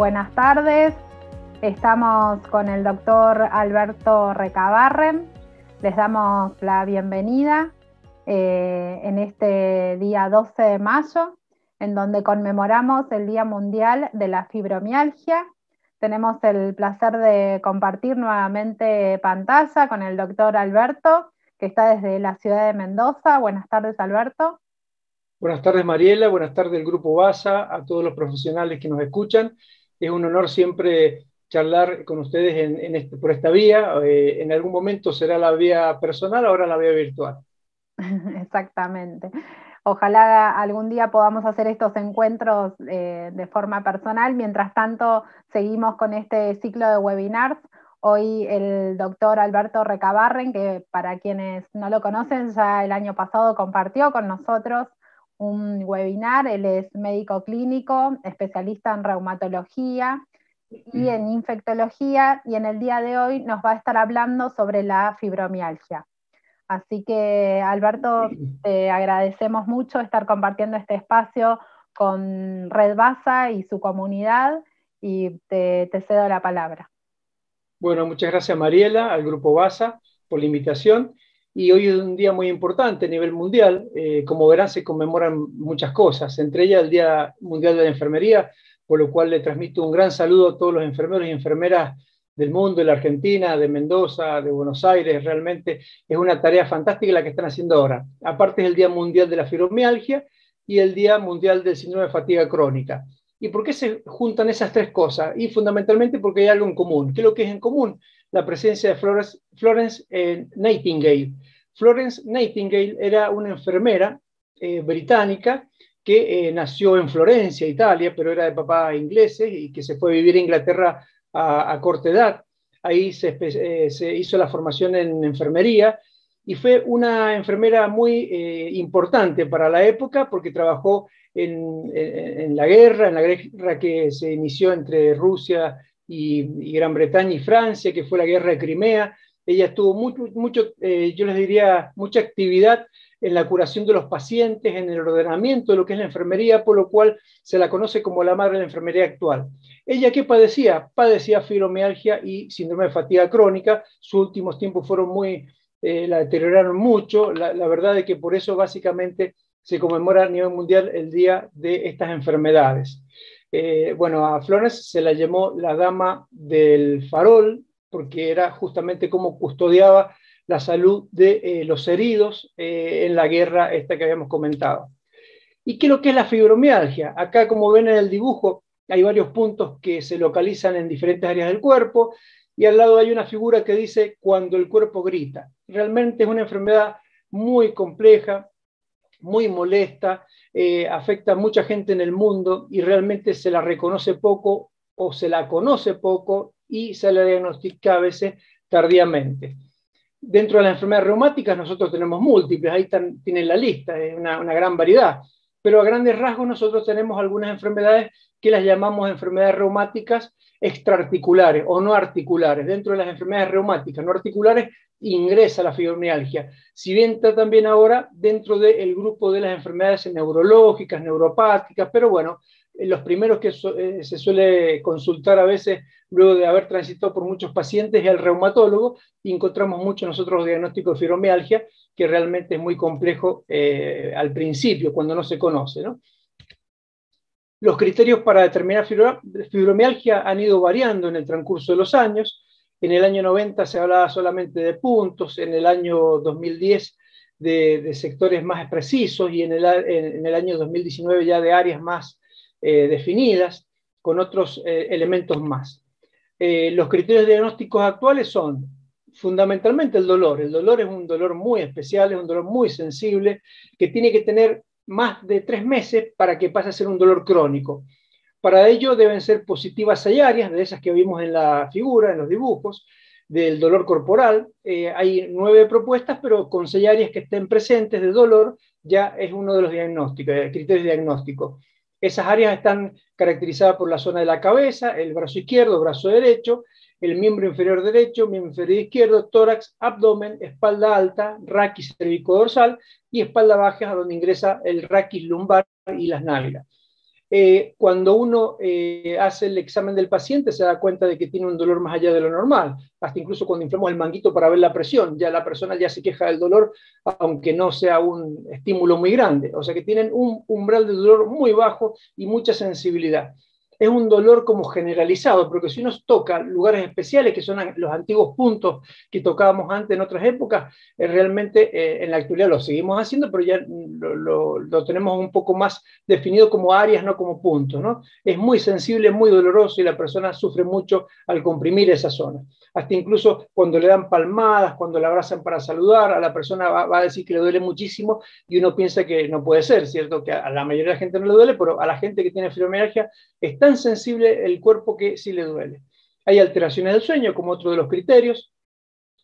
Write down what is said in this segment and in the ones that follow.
Buenas tardes, estamos con el doctor Alberto Recabarren. Les damos la bienvenida en este día 12 de mayo, en donde conmemoramos el Día Mundial de la Fibromialgia. Tenemos el placer de compartir nuevamente pantalla con el doctor Alberto, que está desde la ciudad de Mendoza. Buenas tardes, Alberto. Buenas tardes, Mariela. Buenas tardes, el Grupo BASA, a todos los profesionales que nos escuchan. Es un honor siempre charlar con ustedes por esta vía. En algún momento será la vía personal, ahora la vía virtual. Exactamente. Ojalá algún día podamos hacer estos encuentros de forma personal. Mientras tanto, seguimos con este ciclo de webinars. Hoy el doctor Alberto Recabarren, que para quienes no lo conocen, ya el año pasado compartió con nosotros un webinar. Él es médico clínico, especialista en reumatología y en infectología, y en el día de hoy nos va a estar hablando sobre la fibromialgia. Así que, Alberto, te agradecemos mucho estar compartiendo este espacio con Red BASA y su comunidad, y te cedo la palabra. Bueno, muchas gracias, Mariela, al Grupo BASA por la invitación. Y hoy es un día muy importante a nivel mundial. Como verán, se conmemoran muchas cosas, entre ellas el Día Mundial de la Enfermería, por lo cual le transmito un gran saludo a todos los enfermeros y enfermeras del mundo, de la Argentina, de Mendoza, de Buenos Aires. Realmente es una tarea fantástica la que están haciendo ahora. Aparte es el Día Mundial de la Fibromialgia y el Día Mundial del Síndrome de Fatiga Crónica. ¿Y por qué se juntan esas tres cosas? Y fundamentalmente porque hay algo en común. ¿Qué es lo que es en común? La presencia de Florence Nightingale. Florence Nightingale era una enfermera británica que nació en Florencia, Italia, pero era de papás ingleses y que se fue a vivir a Inglaterra a corta edad. Ahí se hizo la formación en enfermería y fue una enfermera muy importante para la época porque trabajó en la guerra que se inició entre Rusia y Gran Bretaña y Francia, que fue la guerra de Crimea. Ella tuvo yo les diría, mucha actividad en la curación de los pacientes, en el ordenamiento de lo que es la enfermería, por lo cual se la conoce como la madre de la enfermería actual. ¿Ella qué padecía? Padecía fibromialgia y síndrome de fatiga crónica. Sus últimos tiempos fueron la deterioraron mucho. La verdad es que por eso básicamente se conmemora a nivel mundial el día de estas enfermedades. Bueno, a Florence se la llamó la dama del farol, porque era justamente como custodiaba la salud de los heridos en la guerra esta que habíamos comentado. ¿Y qué es lo que es la fibromialgia? Acá, como ven en el dibujo, hay varios puntos que se localizan en diferentes áreas del cuerpo, y al lado hay una figura que dice cuando el cuerpo grita. Realmente es una enfermedad muy compleja, muy molesta, afecta a mucha gente en el mundo y realmente se la reconoce poco o se la conoce poco y se la diagnostica a veces tardíamente. Dentro de las enfermedades reumáticas nosotros tenemos múltiples, ahí tienen la lista, es una gran variedad, pero a grandes rasgos nosotros tenemos algunas enfermedades que las llamamos enfermedades reumáticas extraarticulares o no articulares. Dentro de las enfermedades reumáticas no articulares ingresa la fibromialgia, si bien está también ahora dentro del grupo de las enfermedades neurológicas, neuropáticas, pero bueno, los primeros que se suele consultar a veces luego de haber transitado por muchos pacientes es el reumatólogo, y encontramos mucho nosotros los diagnósticos de fibromialgia, que realmente es muy complejo al principio, cuando no se conoce, ¿no? Los criterios para determinar fibromialgia han ido variando en el transcurso de los años. En el año 90 se hablaba solamente de puntos, en el año 2010 de sectores más precisos, y en el año 2019 ya de áreas más definidas, con otros elementos más. Los criterios diagnósticos actuales son fundamentalmente el dolor. El dolor es un dolor muy especial, es un dolor muy sensible, que tiene que tener más de 3 meses para que pase a ser un dolor crónico. Para ello deben ser positivas 6 áreas, de esas que vimos en la figura, en los dibujos, del dolor corporal. Hay 9 propuestas, pero con 6 áreas que estén presentes de dolor ya es uno de los criterios diagnósticos. Esas áreas están caracterizadas por la zona de la cabeza, el brazo izquierdo, brazo derecho, el miembro inferior derecho, miembro inferior izquierdo, tórax, abdomen, espalda alta, raquis cervicodorsal y espalda baja, donde ingresa el raquis lumbar y las nalgas. Cuando uno hace el examen del paciente se da cuenta de que tiene un dolor más allá de lo normal, hasta incluso cuando inflamos el manguito para ver la presión, ya la persona ya se queja del dolor, aunque no sea un estímulo muy grande, o sea que tienen un umbral de dolor muy bajo y mucha sensibilidad. Es un dolor como generalizado, porque si uno toca lugares especiales, que son los antiguos puntos que tocábamos antes en otras épocas, realmente en la actualidad lo seguimos haciendo, pero ya lo tenemos un poco más definido como áreas, no como puntos, ¿no? Es muy sensible, muy doloroso y la persona sufre mucho al comprimir esa zona. Hasta incluso cuando le dan palmadas, cuando la abrazan para saludar, a la persona va a decir que le duele muchísimo y uno piensa que no puede ser, ¿cierto? Que a la mayoría de la gente no le duele, pero a la gente que tiene fibromialgia es tan sensible el cuerpo que sí le duele. Hay alteraciones del sueño como otro de los criterios,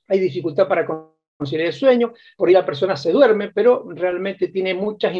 hay dificultad para conciliar el sueño, por ahí la persona se duerme, pero realmente tiene muchas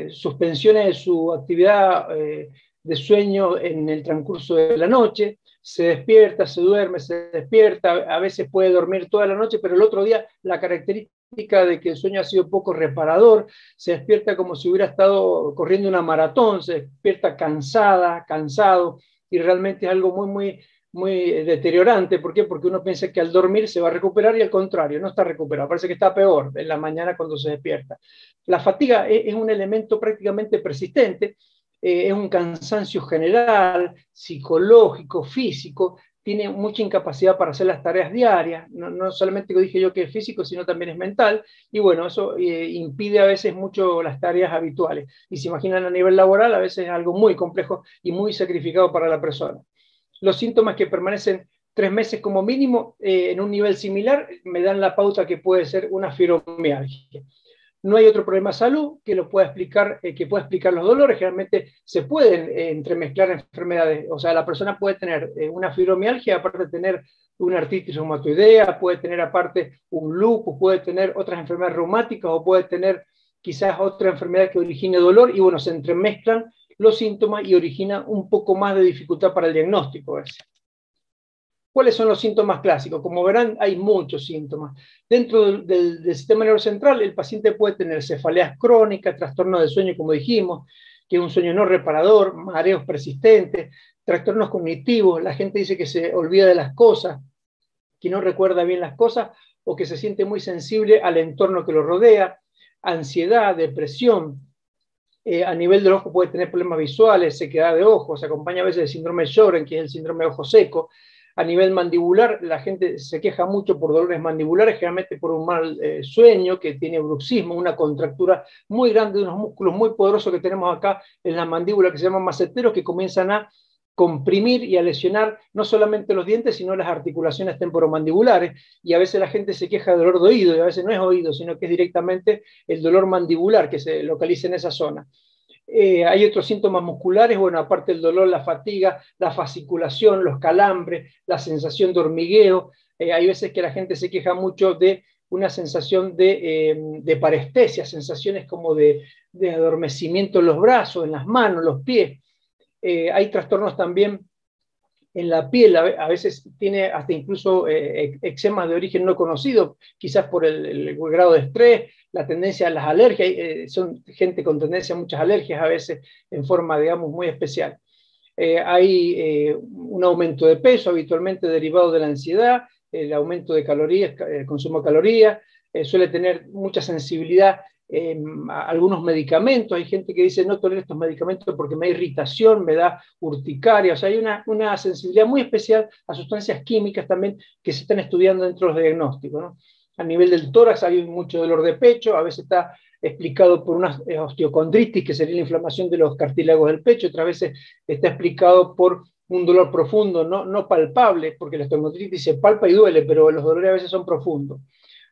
suspensiones de su actividad de sueño en el transcurso de la noche, se despierta, se duerme, se despierta, a veces puede dormir toda la noche, pero el otro día la característica de que el sueño ha sido poco reparador, se despierta como si hubiera estado corriendo una maratón, se despierta cansada, cansado, y realmente es algo muy deteriorante. ¿Por qué? Porque uno piensa que al dormir se va a recuperar y al contrario, no está recuperado, parece que está peor en la mañana cuando se despierta. La fatiga es un elemento prácticamente persistente, es un cansancio general, psicológico, físico, tiene mucha incapacidad para hacer las tareas diarias, no solamente dije yo que es físico, sino también es mental, y bueno, eso impide a veces mucho las tareas habituales. Y se imaginan a nivel laboral, a veces es algo muy complejo y muy sacrificado para la persona. Los síntomas que permanecen 3 meses como mínimo en un nivel similar me dan la pauta que puede ser una fibromialgia. No hay otro problema de salud que lo pueda explicar, que pueda explicar los dolores. Generalmente se pueden entremezclar enfermedades. O sea, la persona puede tener una fibromialgia, aparte de tener una artritis reumatoidea, puede tener aparte un lupus, puede tener otras enfermedades reumáticas o puede tener quizás otra enfermedad que origine dolor y bueno, se entremezclan los síntomas y origina un poco más de dificultad para el diagnóstico. ¿Cuáles son los síntomas clásicos? Como verán, hay muchos síntomas. Dentro del sistema nervioso central, el paciente puede tener cefaleas crónicas, trastornos del sueño, como dijimos, que es un sueño no reparador, mareos persistentes, trastornos cognitivos, la gente dice que se olvida de las cosas, que no recuerda bien las cosas, o que se siente muy sensible al entorno que lo rodea, ansiedad, depresión. A nivel del ojo puede tener problemas visuales, sequedad de ojos, se acompaña a veces del síndrome de Sjögren, que es el síndrome de ojo seco. A nivel mandibular, la gente se queja mucho por dolores mandibulares, generalmente por un mal sueño, que tiene bruxismo, una contractura muy grande de unos músculos muy poderosos que tenemos acá en la mandíbula, que se llaman maceteros, que comienzan a comprimir y a lesionar no solamente los dientes, sino las articulaciones temporomandibulares, y a veces la gente se queja de dolor de oído, y a veces no es oído, sino que es directamente el dolor mandibular que se localiza en esa zona. Hay otros síntomas musculares, bueno, aparte del dolor, la fatiga, la fasciculación, los calambres, la sensación de hormigueo. Hay veces que la gente se queja mucho de una sensación de parestesia, sensaciones como de adormecimiento en los brazos, en las manos, los pies. Hay trastornos también en la piel, a veces tiene hasta incluso eczemas de origen no conocido, quizás por el grado de estrés, la tendencia a las alergias, son gente con tendencia a muchas alergias a veces en forma, digamos, muy especial. Hay un aumento de peso habitualmente derivado de la ansiedad, el aumento de calorías, el consumo de calorías, suele tener mucha sensibilidad a algunos medicamentos. Hay gente que dice no tolero estos medicamentos porque me da irritación, me da urticaria. O sea, hay una sensibilidad muy especial a sustancias químicas también que se están estudiando dentro de los diagnósticos, ¿no? A nivel del tórax hay mucho dolor de pecho, a veces está explicado por una osteocondritis, que sería la inflamación de los cartílagos del pecho, otras veces está explicado por un dolor profundo, no palpable, porque la osteocondritis se palpa y duele, pero los dolores a veces son profundos.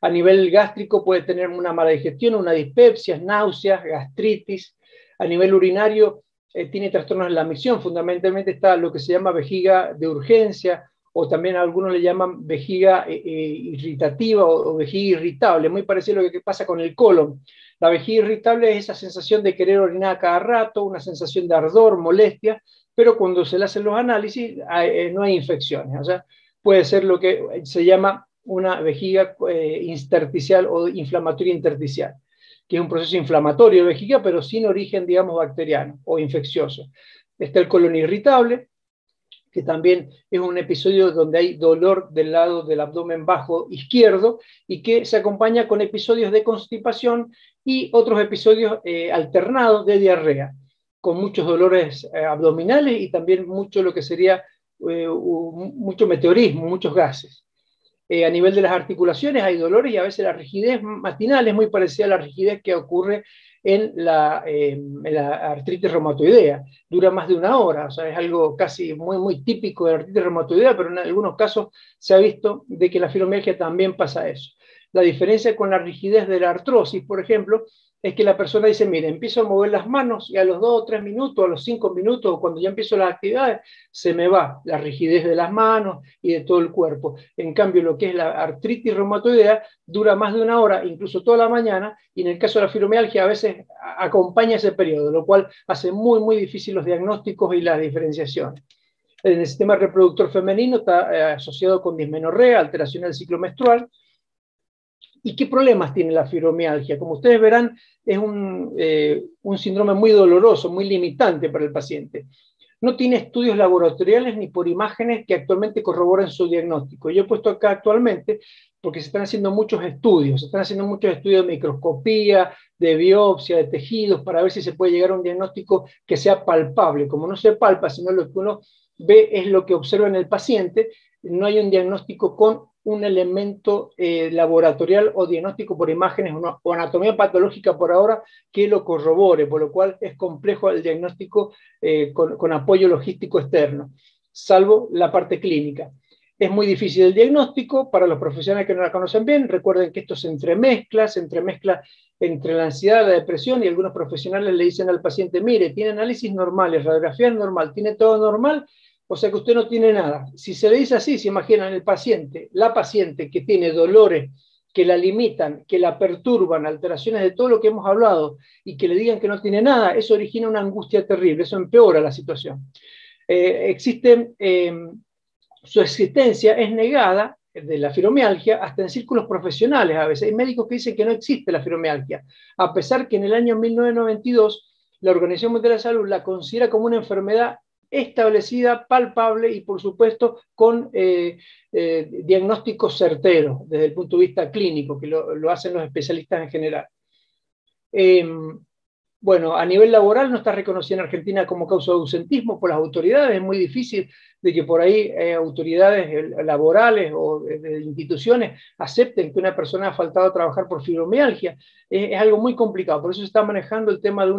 A nivel gástrico puede tener una mala digestión, una dispepsia, náuseas, gastritis. A nivel urinario tiene trastornos en la micción, fundamentalmente está lo que se llama vejiga de urgencia, o también algunos le llaman vejiga irritativa o vejiga irritable, muy parecido a lo que pasa con el colon. La vejiga irritable es esa sensación de querer orinar cada rato, una sensación de ardor, molestia, pero cuando se le hacen los análisis no hay infecciones. O sea, puede ser lo que se llama una vejiga intersticial o inflamatoria intersticial. que es un proceso inflamatorio de vejiga, pero sin origen, digamos, bacteriano o infeccioso. Está el colon irritable, que también es un episodio donde hay dolor del lado del abdomen bajo izquierdo y que se acompaña con episodios de constipación y otros episodios alternados de diarrea, con muchos dolores abdominales y también mucho lo que sería mucho meteorismo, muchos gases. A nivel de las articulaciones hay dolores y a veces la rigidez matinal es muy parecida a la rigidez que ocurre en la artritis reumatoidea. Dura más de una hora, o sea, es algo casi muy típico de la artritis reumatoidea, pero en algunos casos se ha visto de que la fibromialgia también pasa eso. La diferencia con la rigidez de la artrosis, por ejemplo, es que la persona dice, mire, empiezo a mover las manos y a los 2 o 3 minutos, a los 5 minutos, cuando ya empiezo las actividades, se me va la rigidez de las manos y de todo el cuerpo. En cambio, lo que es la artritis reumatoidea dura más de una hora, incluso toda la mañana, y en el caso de la fibromialgia a veces acompaña ese periodo, lo cual hace muy difícil los diagnósticos y las diferenciaciones. En el sistema reproductor femenino está asociado con dismenorrea, alteración del ciclo menstrual. ¿Y qué problemas tiene la fibromialgia? Como ustedes verán, es un síndrome muy doloroso, muy limitante para el paciente. No tiene estudios laboratoriales ni por imágenes que actualmente corroboren su diagnóstico. Yo he puesto acá actualmente porque se están haciendo muchos estudios, de microscopía, de biopsia, de tejidos, para ver si se puede llegar a un diagnóstico que sea palpable. Como no se palpa, sino lo que uno ve es lo que observa en el paciente, no hay un diagnóstico con un elemento laboratorial o diagnóstico por imágenes o anatomía patológica por ahora que lo corrobore, por lo cual es complejo el diagnóstico con apoyo logístico externo, salvo la parte clínica. Es muy difícil el diagnóstico para los profesionales que no la conocen bien. Recuerden que esto se entremezcla entre la ansiedad, la depresión, y algunos profesionales le dicen al paciente, mire, tiene análisis normales, radiografía normal, tiene todo normal, o sea que usted no tiene nada. Si se le dice así, se imaginan el paciente, la paciente que tiene dolores que la limitan, que la perturban, alteraciones de todo lo que hemos hablado, y que le digan que no tiene nada, eso origina una angustia terrible, eso empeora la situación. Su existencia es negada de la fibromialgia hasta en círculos profesionales a veces. Hay médicos que dicen que no existe la fibromialgia, a pesar que en el año 1992 la Organización Mundial de la Salud la considera como una enfermedad establecida, palpable y por supuesto con diagnósticos certeros desde el punto de vista clínico, que lo hacen los especialistas en general. Bueno, a nivel laboral no está reconocida en Argentina como causa de ausentismo por las autoridades. Es muy difícil de que por ahí autoridades laborales o de instituciones acepten que una persona ha faltado a trabajar por fibromialgia. Es algo muy complicado. Por eso se está manejando el tema de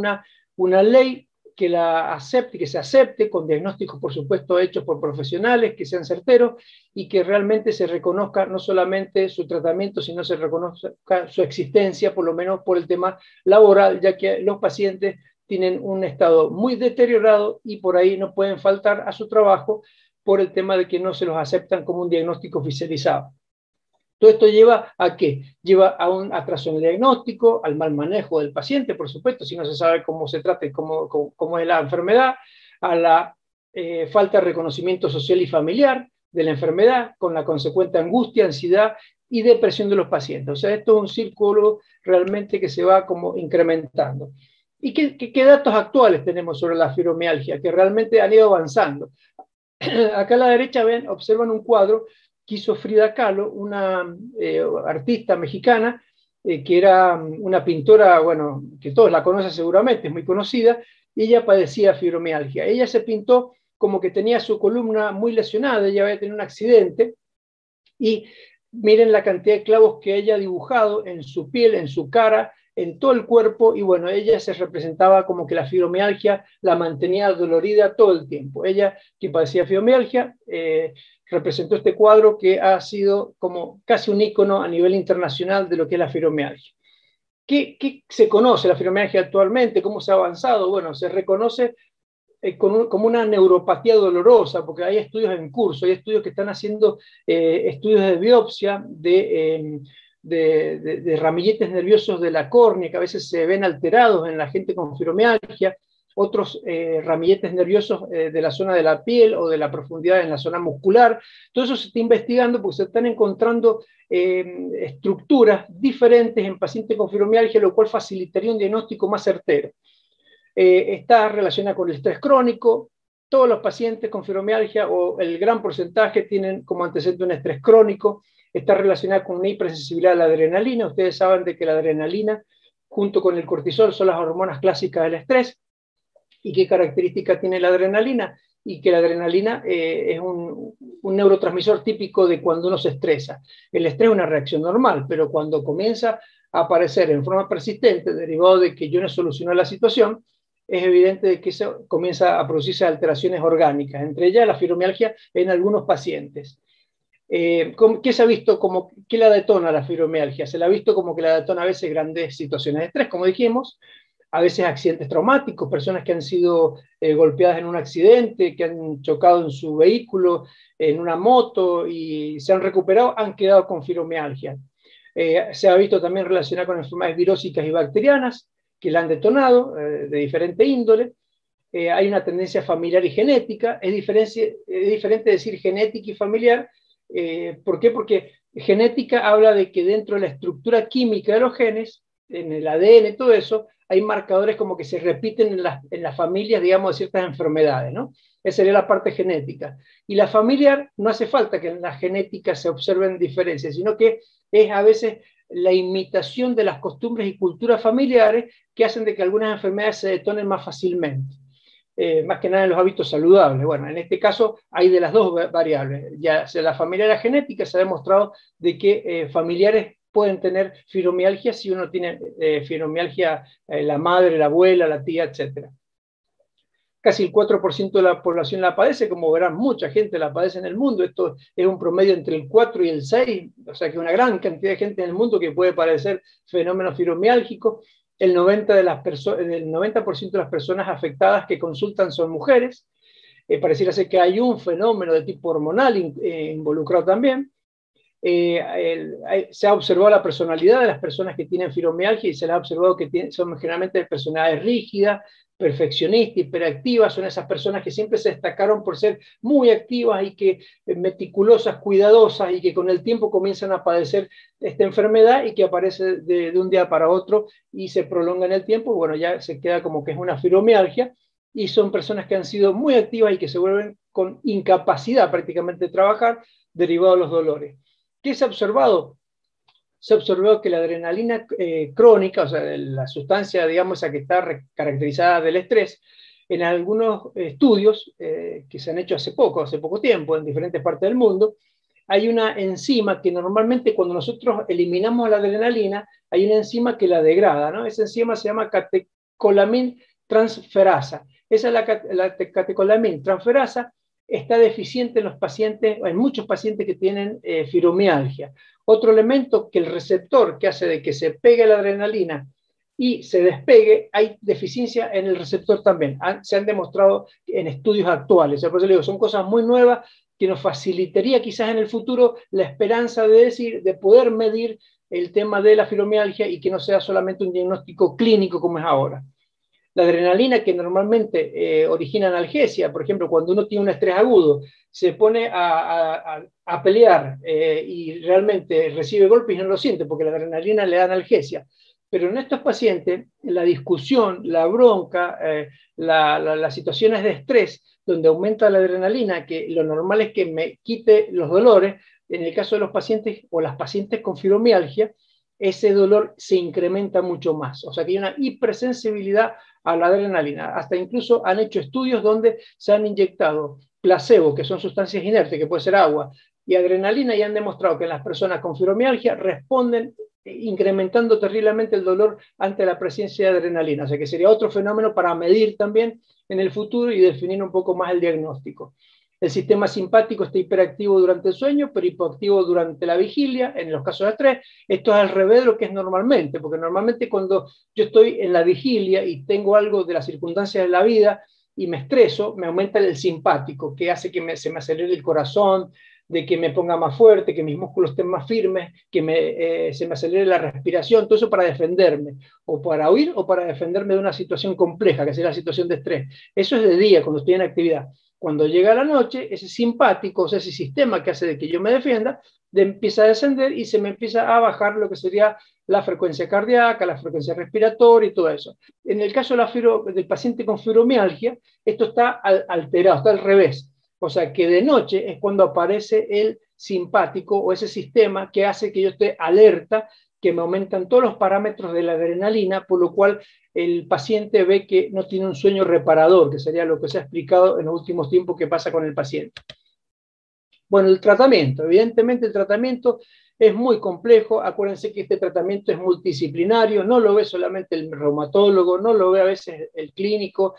una ley que se acepte con diagnósticos, por supuesto, hechos por profesionales, que sean certeros y que realmente se reconozca no solamente su tratamiento, sino se reconozca su existencia, por lo menos por el tema laboral, ya que los pacientes tienen un estado muy deteriorado y por ahí no pueden faltar a su trabajo por el tema de que no se los aceptan como un diagnóstico oficializado. Todo esto lleva a ¿qué? Lleva a un atraso en el diagnóstico, al mal manejo del paciente, por supuesto, si no se sabe cómo se trata y cómo es la enfermedad, a la falta de reconocimiento social y familiar de la enfermedad, con la consecuente angustia, ansiedad y depresión de los pacientes. O sea, esto es un círculo realmente que se va como incrementando. ¿Y qué datos actuales tenemos sobre la fibromialgia? Que realmente han ido avanzando. Acá a la derecha observan un cuadro que hizo Frida Kahlo, una artista mexicana, que era una pintora, bueno, que todos la conocen seguramente, es muy conocida, y ella padecía fibromialgia. Ella se pintó como que tenía su columna muy lesionada, ella había tenido un accidente, y miren la cantidad de clavos que ella ha dibujado en su piel, en su cara, en todo el cuerpo, y bueno, ella se representaba como que la fibromialgia la mantenía dolorida todo el tiempo. Ella, que padecía fibromialgia, representó este cuadro que ha sido como casi un ícono a nivel internacional de lo que es la fibromialgia. ¿Qué se conoce la fibromialgia actualmente? ¿Cómo se ha avanzado? Bueno, se reconoce como una neuropatía dolorosa, porque hay estudios en curso, hay estudios que están haciendo estudios de biopsia de ramilletes nerviosos de la córnea, que a veces se ven alterados en la gente con fibromialgia. otros ramilletes nerviosos de la zona de la piel o de la profundidad en la zona muscular. Todo eso se está investigando porque se están encontrando estructuras diferentes en pacientes con fibromialgia, lo cual facilitaría un diagnóstico más certero. Está relacionada con el estrés crónico. Todos los pacientes con fibromialgia, o el gran porcentaje, tienen como antecedente un estrés crónico. Está relacionada con una hipersensibilidad a la adrenalina. Ustedes saben de que la adrenalina, junto con el cortisol, son las hormonas clásicas del estrés. ¿Y qué característica tiene la adrenalina? Y que la adrenalina es un neurotransmisor típico de cuando uno se estresa. El estrés es una reacción normal, pero cuando comienza a aparecer en forma persistente, derivado de que yo no soluciono la situación, es evidente de que eso comienza a producirse alteraciones orgánicas, entre ellas la fibromialgia en algunos pacientes. ¿Qué se ha visto como qué la detona la fibromialgia? Se la ha visto como que la detona a veces grandes situaciones de estrés, como dijimos, a veces accidentes traumáticos, personas que han sido golpeadas en un accidente, que han chocado en su vehículo, en una moto y se han recuperado, han quedado con fibromialgia. Se ha visto también relacionada con enfermedades virósicas y bacterianas que la han detonado de diferente índole. Hay una tendencia familiar y genética. Es diferente decir genética y familiar. ¿Por qué? Porque genética habla de que dentro de la estructura química de los genes, en el ADN, todo eso, hay marcadores como que se repiten en las familias, digamos, de ciertas enfermedades, ¿no? Esa sería la parte genética. Y la familiar, no hace falta que en la genética se observen diferencias, sino que es a veces la imitación de las costumbres y culturas familiares que hacen de que algunas enfermedades se detonen más fácilmente. Más que nada en los hábitos saludables. Bueno, en este caso hay de las dos variables. Ya sea la familiar y la genética, se ha demostrado de que familiares pueden tener fibromialgia si uno tiene fibromialgia, la madre, la abuela, la tía, etc. Casi el 4% de la población la padece, como verán, mucha gente la padece en el mundo. Esto es un promedio entre el 4 y el 6, o sea que una gran cantidad de gente en el mundo que puede padecer fenómenos fibromiálgicos. El 90% de las personas afectadas que consultan son mujeres. Pareciera ser que hay un fenómeno de tipo hormonal involucrado también. Se ha observado la personalidad de las personas que tienen fibromialgia y se les ha observado que son generalmente personalidades rígidas, perfeccionistas, hiperactivas. Son esas personas que siempre se destacaron por ser muy activas y que meticulosas, cuidadosas, y que con el tiempo comienzan a padecer esta enfermedad y que aparece de un día para otro y se prolonga en el tiempo. Bueno, ya se queda como que es una fibromialgia, y son personas que han sido muy activas y que se vuelven con incapacidad prácticamente de trabajar derivado de los dolores. ¿Qué se ha observado? Se ha observado que la adrenalina crónica, o sea, la sustancia, digamos, esa que está caracterizada del estrés, en algunos estudios que se han hecho hace poco tiempo, en diferentes partes del mundo, hay una enzima que normalmente cuando nosotros eliminamos la adrenalina, hay una enzima que la degrada, ¿no? Esa enzima se llama catecolamina transferasa. Esa es la catecolamina transferasa, está deficiente en los pacientes, en muchos pacientes que tienen fibromialgia. Otro elemento, que el receptor que hace de que se pegue la adrenalina y se despegue, hay deficiencia en el receptor también. Se han demostrado en estudios actuales. Por eso le digo, son cosas muy nuevas que nos facilitaría quizás en el futuro la esperanza de poder medir el tema de la fibromialgia y que no sea solamente un diagnóstico clínico como es ahora. La adrenalina, que normalmente origina analgesia, por ejemplo, cuando uno tiene un estrés agudo, se pone a pelear y realmente recibe golpes y no lo siente porque la adrenalina le da analgesia. Pero en estos pacientes, la discusión, la bronca, las situaciones de estrés, donde aumenta la adrenalina, que lo normal es que me quite los dolores, en el caso de los pacientes o las pacientes con fibromialgia, ese dolor se incrementa mucho más. O sea que hay una hipersensibilidad a la adrenalina. Hasta incluso han hecho estudios donde se han inyectado placebo, que son sustancias inertes, que puede ser agua, y adrenalina, y han demostrado que en las personas con fibromialgia responden incrementando terriblemente el dolor ante la presencia de adrenalina. O sea que sería otro fenómeno para medir también en el futuro y definir un poco más el diagnóstico. El sistema simpático está hiperactivo durante el sueño, pero hipoactivo durante la vigilia, en los casos de estrés. Esto es al revés de lo que es normalmente, porque normalmente cuando yo estoy en la vigilia y tengo algo de las circunstancias de la vida y me estreso, me aumenta el simpático, que hace que se me acelere el corazón, de que me ponga más fuerte, que mis músculos estén más firmes, que se me acelere la respiración, todo eso para defenderme, o para huir o para defenderme de una situación compleja, que sería la situación de estrés. Eso es de día, cuando estoy en actividad. Cuando llega la noche, ese simpático, o sea, ese sistema que hace de que yo me defienda, empieza a descender y se me empieza a bajar lo que sería la frecuencia cardíaca, la frecuencia respiratoria y todo eso. En el caso del paciente con fibromialgia, esto está alterado, está al revés. O sea, que de noche es cuando aparece el simpático o ese sistema que hace que yo esté alerta, que me aumentan todos los parámetros de la adrenalina, por lo cual el paciente ve que no tiene un sueño reparador, que sería lo que se ha explicado en los últimos tiempos que pasa con el paciente. Bueno, el tratamiento. Evidentemente el tratamiento es muy complejo. Acuérdense que este tratamiento es multidisciplinario, no lo ve solamente el reumatólogo, no lo ve a veces el clínico,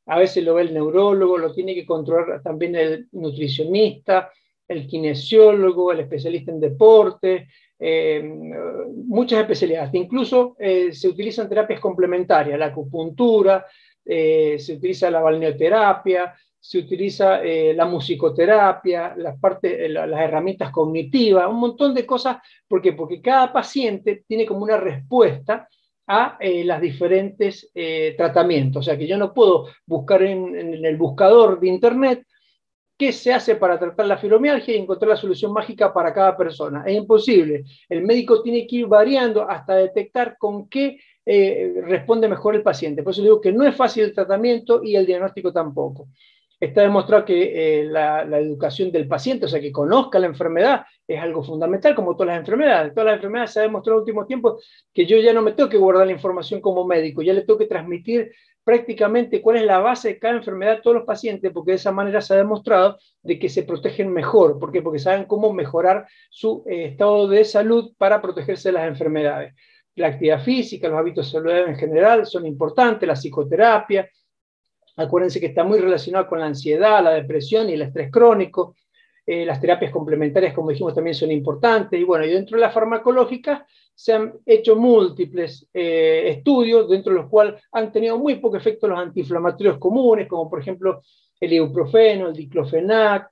a veces lo ve el neurólogo, lo tiene que controlar también el nutricionista, el kinesiólogo, el especialista en deporte, muchas especialidades. Incluso se utilizan terapias complementarias, la acupuntura, se utiliza la balneoterapia, se utiliza la musicoterapia, las herramientas cognitivas, un montón de cosas. ¿Por qué? Porque cada paciente tiene como una respuesta a los diferentes tratamientos. O sea que yo no puedo buscar en el buscador de internet qué se hace para tratar la fibromialgia y encontrar la solución mágica para cada persona. Es imposible. El médico tiene que ir variando hasta detectar con qué responde mejor el paciente. Por eso digo que no es fácil el tratamiento y el diagnóstico tampoco. Está demostrado que la educación del paciente, o sea, que conozca la enfermedad, es algo fundamental, como todas las enfermedades. Todas las enfermedades se ha demostrado en los últimos tiempos que yo ya no me tengo que guardar la información como médico, ya le tengo que transmitir prácticamente cuál es la base de cada enfermedad a todos los pacientes, porque de esa manera se ha demostrado de que se protegen mejor. ¿Por qué? Porque saben cómo mejorar su estado de salud para protegerse de las enfermedades. La actividad física, los hábitos saludables en general son importantes, la psicoterapia. Acuérdense que está muy relacionado con la ansiedad, la depresión y el estrés crónico. Las terapias complementarias, como dijimos, también son importantes. Y bueno, y dentro de la farmacológica se han hecho múltiples estudios, dentro de los cuales han tenido muy poco efecto los antiinflamatorios comunes, como por ejemplo el ibuprofeno, el diclofenac,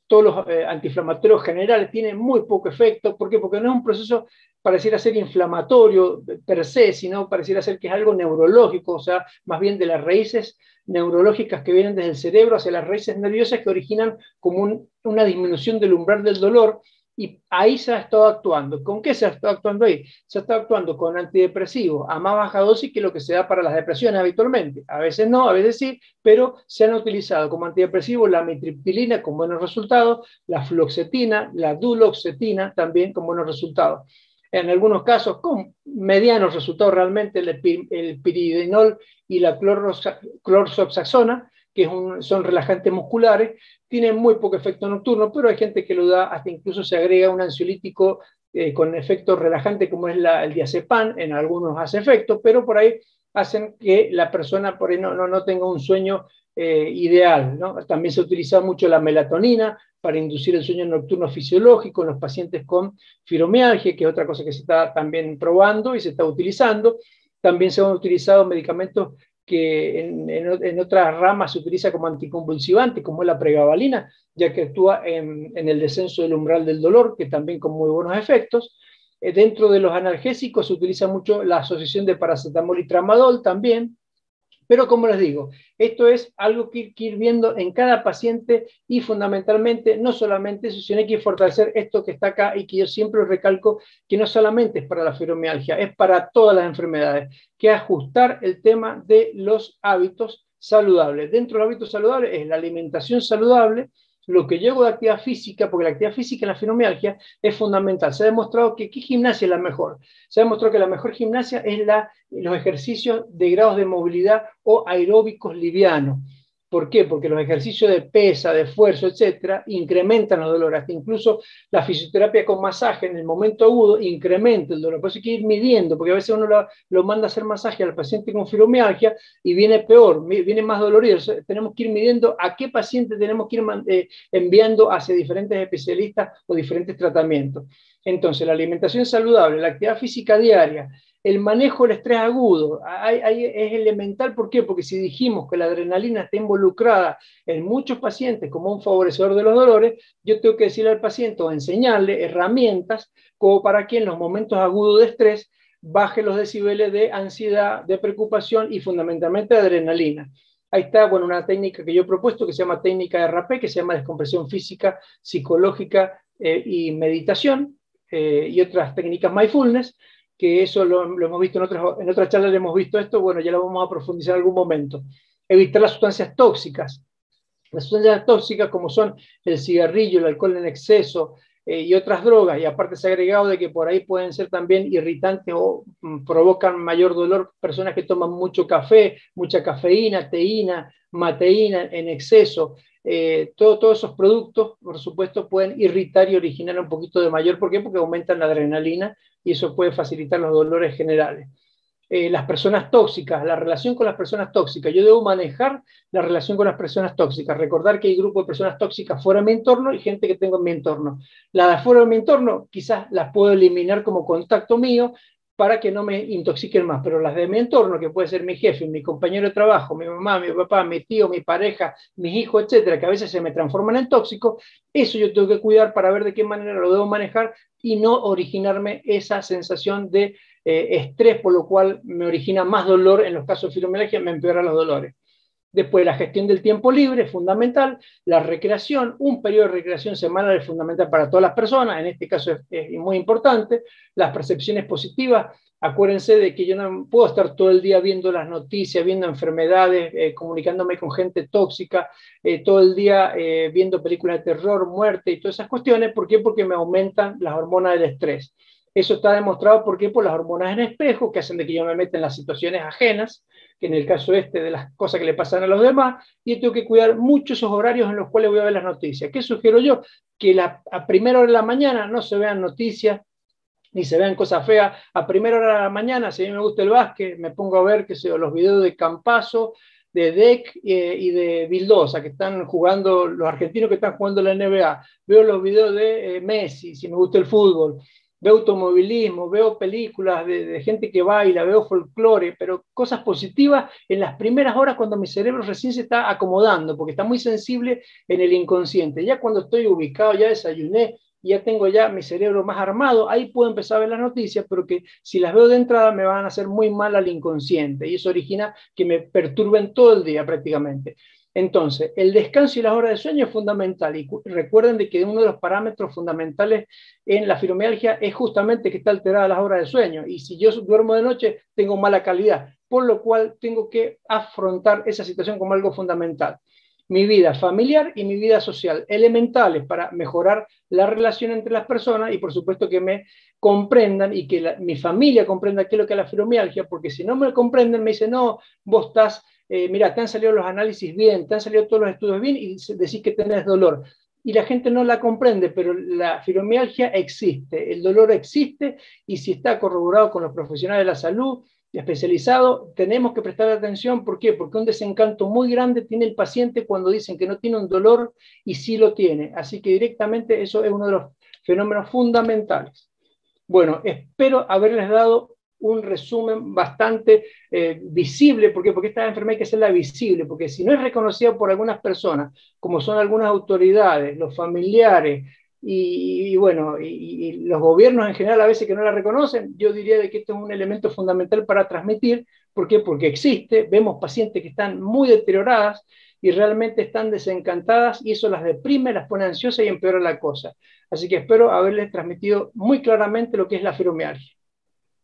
todos los antiinflamatorios generales tienen muy poco efecto. ¿Por qué? Porque no es un proceso pareciera ser inflamatorio per se, sino pareciera ser que es algo neurológico, o sea, más bien de las raíces neurológicas que vienen desde el cerebro hacia las raíces nerviosas que originan como una disminución del umbral del dolor, y ahí se ha estado actuando. ¿Con qué se ha estado actuando ahí? Se ha estado actuando con antidepresivos a más baja dosis que lo que se da para las depresiones habitualmente. A veces no, a veces sí, pero se han utilizado como antidepresivos la amitriptilina con buenos resultados, la fluoxetina, la duloxetina también con buenos resultados. En algunos casos con medianos resultados realmente el piridinol y la clorzoxazona, que son relajantes musculares, tienen muy poco efecto nocturno, pero hay gente que lo da, hasta incluso se agrega un ansiolítico con efecto relajante como es el diazepam, en algunos hace efecto, pero por ahí hacen que la persona por ahí no tenga un sueño ideal, ¿no? También se utiliza mucho la melatonina para inducir el sueño nocturno fisiológico en los pacientes con fibromialgia, que es otra cosa que se está también probando y se está utilizando. También se han utilizado medicamentos que en otras ramas se utiliza como anticonvulsivante, como es la pregabalina, ya que actúa en el descenso del umbral del dolor, que también con muy buenos efectos. Dentro de los analgésicos se utiliza mucho la asociación de paracetamol y tramadol también. Pero como les digo, esto es algo que hay que ir viendo en cada paciente y fundamentalmente no solamente eso, sino hay que fortalecer esto que está acá y que yo siempre recalco que no solamente es para la fibromialgia, es para todas las enfermedades, que ajustar el tema de los hábitos saludables. Dentro de los hábitos saludables es la alimentación saludable, lo que yo hago de actividad física, porque la actividad física en la fibromialgia es fundamental. Se ha demostrado que ¿qué gimnasia es la mejor? Se ha demostrado que la mejor gimnasia es los ejercicios de grados de movilidad o aeróbicos livianos. ¿Por qué? Porque los ejercicios de pesa, de esfuerzo, etcétera, incrementan los dolores. Hasta incluso la fisioterapia con masaje en el momento agudo incrementa el dolor. Por eso hay que ir midiendo, porque a veces uno lo manda a hacer masaje al paciente con fibromialgia y viene peor, viene más dolorido. Tenemos que ir midiendo a qué paciente tenemos que ir enviando hacia diferentes especialistas o diferentes tratamientos. Entonces, la alimentación saludable, la actividad física diaria, el manejo del estrés agudo. Es elemental, ¿por qué? Porque si dijimos que la adrenalina está involucrada en muchos pacientes como un favorecedor de los dolores, yo tengo que decirle al paciente o enseñarle herramientas como para que en los momentos agudos de estrés baje los decibeles de ansiedad, de preocupación y fundamentalmente de adrenalina. Ahí está, bueno, una técnica que yo he propuesto que se llama técnica de RAPé, que se llama descompresión física, psicológica y meditación, y otras técnicas mindfulness, que eso lo hemos visto en otras charlas, le hemos visto esto, bueno, ya lo vamos a profundizar en algún momento. Evitar las sustancias tóxicas. Las sustancias tóxicas como son el cigarrillo, el alcohol en exceso y otras drogas, y aparte se ha agregado de que por ahí pueden ser también irritantes o provocan mayor dolor personas que toman mucho café, mucha cafeína, teína, mateína en exceso. Todos esos productos, por supuesto, pueden irritar y originar un poquito de mayor. ¿Por qué? Porque aumentan la adrenalina y eso puede facilitar los dolores generales. Las personas tóxicas, la relación con las personas tóxicas. Yo debo manejar la relación con las personas tóxicas. Recordar que hay grupos de personas tóxicas fuera de mi entorno y gente que tengo en mi entorno. Las de fuera de mi entorno quizás las puedo eliminar como contacto mío para que no me intoxiquen más, pero las de mi entorno, que puede ser mi jefe, mi compañero de trabajo, mi mamá, mi papá, mi tío, mi pareja, mis hijos, etcétera, que a veces se me transforman en tóxicos, eso yo tengo que cuidar para ver de qué manera lo debo manejar y no originarme esa sensación de estrés, por lo cual me origina más dolor. En los casos de fibromialgia me empeora los dolores. Después, la gestión del tiempo libre es fundamental. La recreación, un periodo de recreación semanal es fundamental para todas las personas. En este caso es muy importante. Las percepciones positivas. Acuérdense de que yo no puedo estar todo el día viendo las noticias, viendo enfermedades, comunicándome con gente tóxica, todo el día viendo películas de terror, muerte y todas esas cuestiones. ¿Por qué? Porque me aumentan las hormonas del estrés. Eso está demostrado por las hormonas en espejo, que hacen de que yo me meta en las situaciones ajenas, que en el caso de las cosas que le pasan a los demás, y tengo que cuidar mucho esos horarios en los cuales voy a ver las noticias. ¿Qué sugiero yo? Que a primera hora de la mañana no se vean noticias, ni se vean cosas feas. A primera hora de la mañana, si a mí me gusta el básquet, me pongo a ver los videos de Campazzo, de Deck y de Vildosa, que están jugando, los argentinos que están jugando la NBA. Veo los videos de Messi, si me gusta el fútbol. Veo automovilismo, veo películas de gente que baila, veo folclore, pero cosas positivas en las primeras horas cuando mi cerebro recién se está acomodando, porque está muy sensible en el inconsciente. Ya cuando estoy ubicado, ya desayuné, ya tengo ya mi cerebro más armado, ahí puedo empezar a ver las noticias, pero que si las veo de entrada me van a hacer muy mal al inconsciente, y eso origina que me perturben todo el día prácticamente. Entonces, el descanso y las horas de sueño es fundamental, y recuerden de que uno de los parámetros fundamentales en la fibromialgia es justamente que está alterada las horas de sueño, y si yo duermo de noche tengo mala calidad, por lo cual tengo que afrontar esa situación como algo fundamental. Mi vida familiar y mi vida social, elementales para mejorar la relación entre las personas y por supuesto que me comprendan y que mi familia comprenda qué es lo que es la fibromialgia, porque si no me comprenden me dicen, no, vos estás, mira, te han salido los análisis bien, te han salido todos los estudios bien y decís que tenés dolor. Y la gente no la comprende, pero la fibromialgia existe, el dolor existe y si está corroborado con los profesionales de la salud, especializado, tenemos que prestar atención. ¿Por qué? Porque un desencanto muy grande tiene el paciente cuando dicen que no tiene un dolor y sí lo tiene. Así que directamente eso es uno de los fenómenos fundamentales. Bueno, espero haberles dado un resumen bastante visible. ¿Por qué? Porque esta enfermedad hay que hacerla visible, porque si no es reconocida por algunas personas, como son algunas autoridades, los familiares, bueno, y los gobiernos en general a veces que no la reconocen, yo diría de que esto es un elemento fundamental para transmitir. ¿Por qué? Porque existe, vemos pacientes que están muy deterioradas y realmente están desencantadas y eso las deprime, las pone ansiosas y empeora la cosa. Así que espero haberles transmitido muy claramente lo que es la fibromialgia.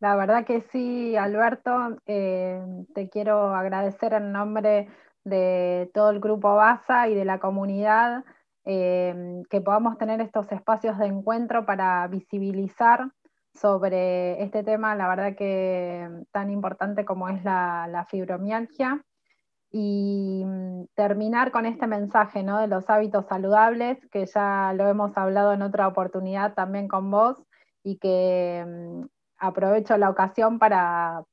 La verdad que sí, Alberto, te quiero agradecer en nombre de todo el grupo BASA y de la comunidad, que podamos tener estos espacios de encuentro para visibilizar sobre este tema, la verdad que tan importante como es la fibromialgia, y terminar con este mensaje, ¿no?, de los hábitos saludables, que ya lo hemos hablado en otra oportunidad también con vos, y que aprovecho la ocasión para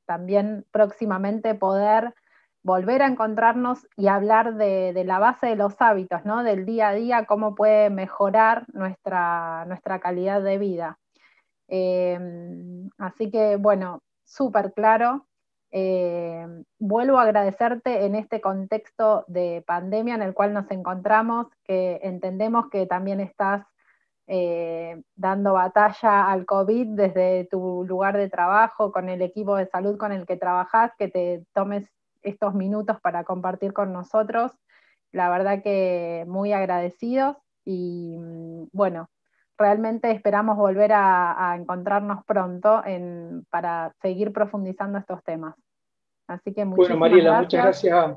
también próximamente poder volver a encontrarnos y hablar de la base de los hábitos, ¿no?, del día a día, cómo puede mejorar nuestra calidad de vida. Así que, bueno, súper claro. Vuelvo a agradecerte en este contexto de pandemia en el cual nos encontramos, que entendemos que también estás dando batalla al COVID desde tu lugar de trabajo, con el equipo de salud con el que trabajás, que te tomes estos minutos para compartir con nosotros. La verdad que muy agradecidos y bueno, realmente esperamos volver a encontrarnos pronto para seguir profundizando estos temas. Así que Bueno, muchísimas Mariela, gracias.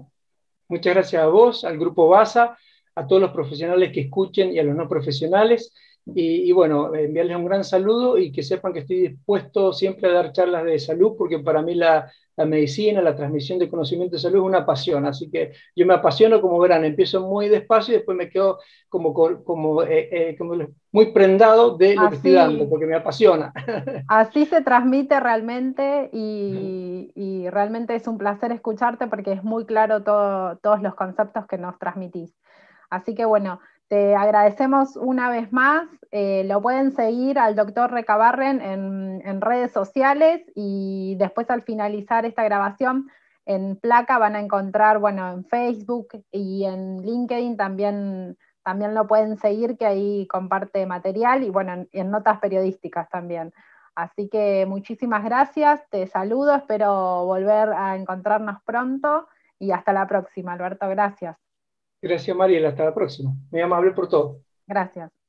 muchas gracias a vos, al Grupo BASA, a todos los profesionales que escuchen y a los no profesionales. Y bueno, enviarles un gran saludo y que sepan que estoy dispuesto siempre a dar charlas de salud, porque para mí la medicina, la transmisión de conocimiento de salud es una pasión. Así que yo me apasiono, como verán, empiezo muy despacio y después me quedo como muy prendado de lo que estoy dando, Así, porque me apasiona. Así se transmite realmente y realmente es un placer escucharte porque es muy claro todos los conceptos que nos transmitís. Así que bueno, te agradecemos una vez más. Lo pueden seguir al doctor Recabarren en redes sociales y después al finalizar esta grabación en Placa van a encontrar, bueno, en Facebook y en LinkedIn también lo pueden seguir, que ahí comparte material y bueno, en notas periodísticas también. Así que muchísimas gracias, te saludo, espero volver a encontrarnos pronto y hasta la próxima, Alberto, gracias. Gracias, Mariela. Hasta la próxima. Muy amable por todo. Gracias.